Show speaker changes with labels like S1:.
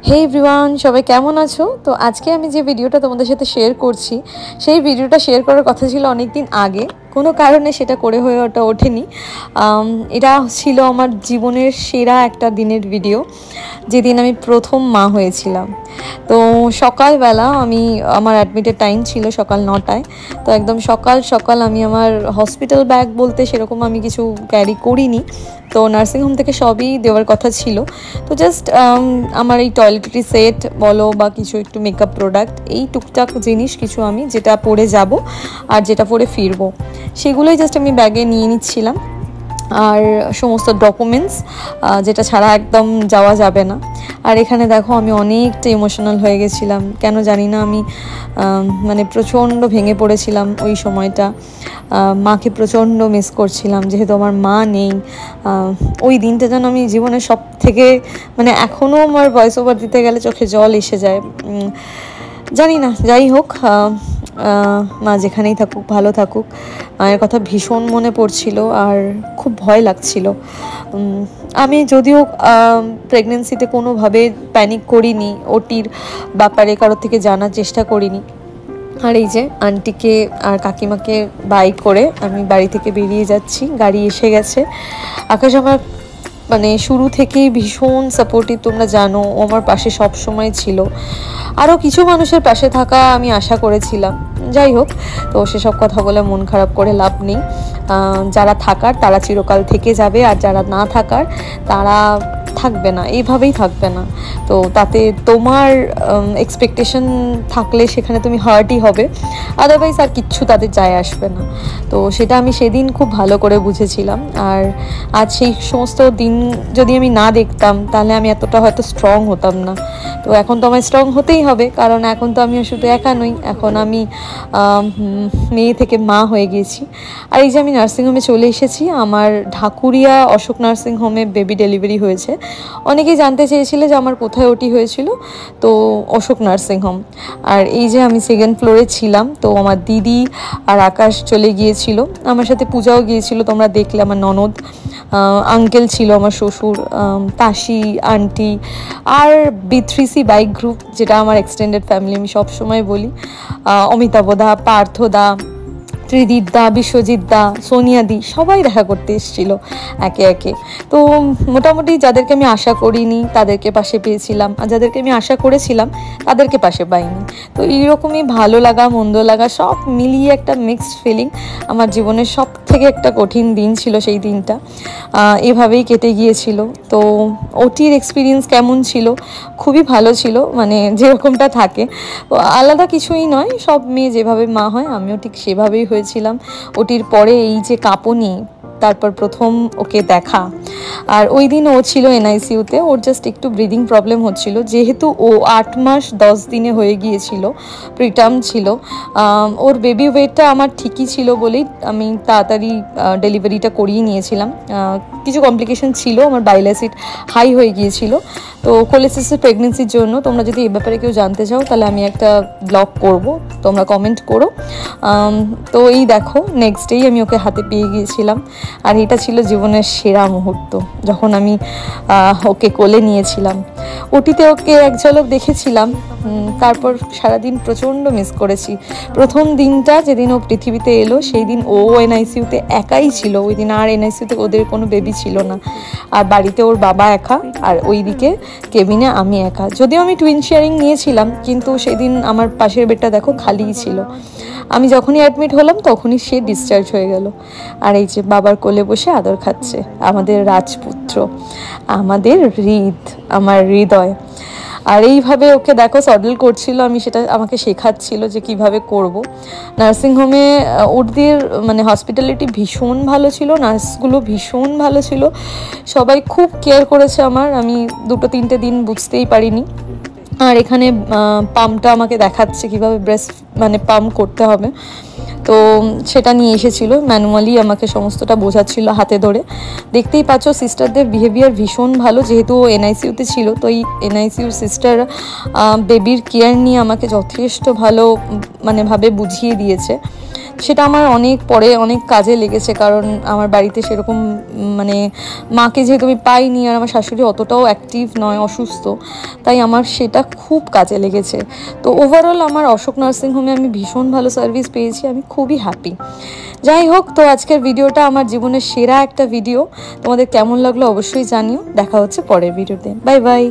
S1: হে everyone, সবাই কেমন আছো? তো আজকে আমি যে ভিডিওটা তোমাদের সাথে শেয়ার করছি, সেই ভিডিওটা শেয়ার করার কথা ছিল অনেক দিন আগে, কোনো কারণে সেটা করে হয়ে ওঠেনি। এটা ছিল আমার জীবনের সেরা একটা দিনের ভিডিও, যেদিন আমি প্রথম মা হয়েছিলাম। তো সকালবেলা আমার অ্যাডমিটের টাইম ছিল সকাল 9টায়। তো একদম সকাল সকাল আমি আমার হসপিটাল ব্যাগ বলতে সেরকম আমি কিছু ক্যারি করিনি, তো নার্সিংহোম থেকে সবই দেওয়ার কথা ছিল। তো জাস্ট আমার এই টয়লেটারি সেট বলো বা কিছু একটু মেকআপ প্রোডাক্ট, এই টুকটাক জিনিস কিছু আমি যেটা পরে যাব আর যেটা পরে ফিরবো, সেগুলোই জাস্ট আমি ব্যাগে নিয়ে নিচ্ছিলাম। আর সমস্ত ডকুমেন্টস, যেটা ছাড়া একদম যাওয়া যাবে না। আর এখানে দেখো আমি অনেকটা ইমোশনাল হয়ে গেছিলাম, কেন জানি না। আমি মানে প্রচণ্ড ভেঙে পড়েছিলাম ওই সময়টা। মাকে প্রচণ্ড মিস করছিলাম, যেহেতু আমার মা নেই। ওই দিনটা যেন আমি জীবনের সব থেকে, মানে এখনও আমার ভয়েস ওভার দিতে গেলে চোখে জল এসে যায়। জানি না, যাই হোক, মা যেখানেই থাকুক ভালো থাকুক। মায়ের কথা ভীষণ মনে পড়ছিল আর খুব ভয় লাগছিল। আমি যদিও প্রেগনেন্সিতে কোনোভাবে প্যানিক করিনি, ওটির ব্যাপারে কারোর থেকে জানার চেষ্টা করিনি। আর এই যে আন্টিকে আর কাকিমাকে বাইক করে আমি বাড়ি থেকে বেরিয়ে যাচ্ছি, গাড়ি এসে গেছে। আকাশ আমার মানে শুরু থেকেই ভীষণ সাপোর্টিভ, তোমরা জানো, ও আমার পাশে সব সময় ছিল। আরও কিছু মানুষের পাশে থাকা আমি আশা করেছিলাম, যাই হোক। তো সেসব কথা বলে মন খারাপ করে লাভ নেই। যারা থাকার তারা চিরকাল থেকে যাবে, আর যারা না থাকার তারা থাকবে না, এইভাবেই থাকবে না। তো তাতে তোমার এক্সপেকটেশন থাকলে সেখানে তুমি হার্টই হবে, আদারওয়াইজ আর কিচ্ছু তাদের যায় আসবে না। তো সেটা আমি সেদিন খুব ভালো করে বুঝেছিলাম। আর আজ সেই সমস্ত দিন যদি আমি না দেখতাম, তাহলে আমি এতটা হয়তো স্ট্রং হতাম না। তো এখন তো আমায় স্ট্রং হতেই হবে, কারণ এখন তো আমি শুধু একা নই, এখন আমি মেয়ে থেকে মা হয়ে গিয়েছি। আর এই যে আমি নার্সিংহোমে চলে এসেছি, আমার ঢাকুরিয়া অশোক নার্সিংহোমে বেবি ডেলিভারি হয়েছে। অনেকেই জানতে চেয়েছিল যে আমার কোথায় ওটি হয়েছিল, তো অশোক নার্সিংহোম। আর এই যে আমি সেকেন্ড ফ্লোরে ছিলাম, তো আমার দিদি আর আকাশ চলে গিয়েছিল, আমার সাথে পূজাও গিয়েছিল, তোমরা দেখলে। আমার ননদ, আঙ্কেল ছিল, আমার শ্বশুর, তাসি আন্টি, আর B3C বাইক গ্রুপ, যেটা আমার এক্সটেন্ডেড ফ্যামিলি আমি সবসময় বলি। অমিতাভদা, পার্থদা, ত্রিদীপদা, বিশ্বজিৎদা, সোনিয়াদি, সবাই দেখা করতে এসেছিলো একে একে। তো মোটামুটি যাদেরকে আমি আশা করিনি তাদেরকে পাশে পেয়েছিলাম, আর যাদেরকে আমি আশা করেছিলাম তাদেরকে পাশে পাইনি। তো এইরকমই ভালো লাগা মন্দ লাগা সব মিলিয়ে একটা মিক্সড ফিলিং। আমার জীবনের সব থেকে একটা কঠিন দিন ছিল সেই দিনটা, এভাবেই কেটে গিয়েছিল। তো ওটির এক্সপিরিয়েন্স কেমন ছিল? খুবই ভালো ছিল, মানে যেরকমটা থাকে, আলাদা কিছুই নয়। সব মেয়ে যেভাবে মা হয় আমিও ঠিক সেভাবেই হয়েছিলাম। ওটির পরে এই যে কাঁপুনি, তারপর প্রথম ওকে দেখা। আর ওই দিন ও ছিল NICUতে, ওর জাস্ট একটু ব্রিদিং প্রবলেম হচ্ছিল, যেহেতু ও 8 মাস 10 দিনে হয়ে গিয়েছিল, প্রিটার্ম ছিল। ওর বেবি ওয়েটটা আমার ঠিকই ছিল বলেই আমি তাড়াতাড়ি ডেলিভারিটা করিয়ে নিয়েছিলাম। কিছু কমপ্লিকেশন ছিল, আমার বাইল অ্যাসিড হাই হয়ে গিয়েছিল। তো কোলেসিসের প্রেগনেন্সির জন্য তোমরা যদি এ ব্যাপারে কেউ জানতে চাও, তাহলে আমি একটা ব্লগ করব, তোমরা কমেন্ট করো। তো এই দেখো নেক্সট ডেই আমি ওকে হাতে পেয়ে গিয়েছিলাম। আর এটা ছিল জীবনের সেরা মুহূর্ত, যখন আমি ওকে কোলে নিয়েছিলাম। ওটিতে ওকে এক ঝলক দেখেছিলাম, তারপর সারাদিন প্রচণ্ড মিস করেছি। প্রথম দিনটা যেদিন ও পৃথিবীতে এলো, সেই দিন ও NICUতে একাই ছিল। ওই দিন আর NICUতে ওদের কোনো বেবি ছিল না, আর বাড়িতে ওর বাবা একা, আর ওইদিকে কেবিনে আমি একা। যদিও আমি টুইন শেয়ারিং নিয়েছিলাম, কিন্তু সেদিন আমার পাশের বেডটা দেখো খালিই ছিল। আমি যখনই অ্যাডমিট হলাম তখনই সে ডিসচার্জ হয়ে গেল। আর এই যে বাবার কোলে বসে আদর খাচ্ছে আমাদের রাজপুত্র, আমাদের আমার হৃদয়। আর এইভাবে ওকে দেখো সডল করছিল, আমি সেটা আমাকে শেখাচ্ছিল যে কিভাবে করব। নার্সিংহোমে ওদের মানে হসপিটালিটি ভীষণ ভালো ছিল, নার্সগুলো ভীষণ ভালো ছিল, সবাই খুব কেয়ার করেছে আমার। আমি 2-3 দিন বুঝতেই পারিনি। আর এখানে পাম্পটা আমাকে দেখাচ্ছে কিভাবে ব্রেস্ট মানে পাম্প করতে হবে, তো সেটা নিয়ে এসেছিলো, ম্যানুয়ালি আমাকে সমস্তটা বোঝাচ্ছিল হাতে ধরে। দেখতেই পাচ্ছ সিস্টারদের বিহেভিয়ার ভীষণ ভালো, যেহেতু ও NICUতে ছিল। তো এই NICU সিস্টার বেবির কেয়ার নিয়ে আমাকে যথেষ্ট ভালো মানে ভাবে বুঝিয়ে দিয়েছে। সেটা আমার অনেক পরে অনেক কাজে লেগেছে, কারণ আমার বাড়িতে সেরকম মানে মাকে যেহেতু আমি পাইনি, আর আমার শাশুড়ি অতটাও অ্যাক্টিভ নয়, অসুস্থ, তাই আমার সেটা খুব কাজে লেগেছে। তো ওভারঅল আমার অশোক নার্সিংহোমে আমি ভীষণ ভালো সার্ভিস পেয়েছি, আমি খুবই হ্যাপি। যাই হোক, তো আজকের ভিডিওটা আমার জীবনের সেরা একটা ভিডিও। তোমাদের কেমন লাগলো অবশ্যই জানিও। দেখা হচ্ছে পরের ভিডিওতে। Bye bye.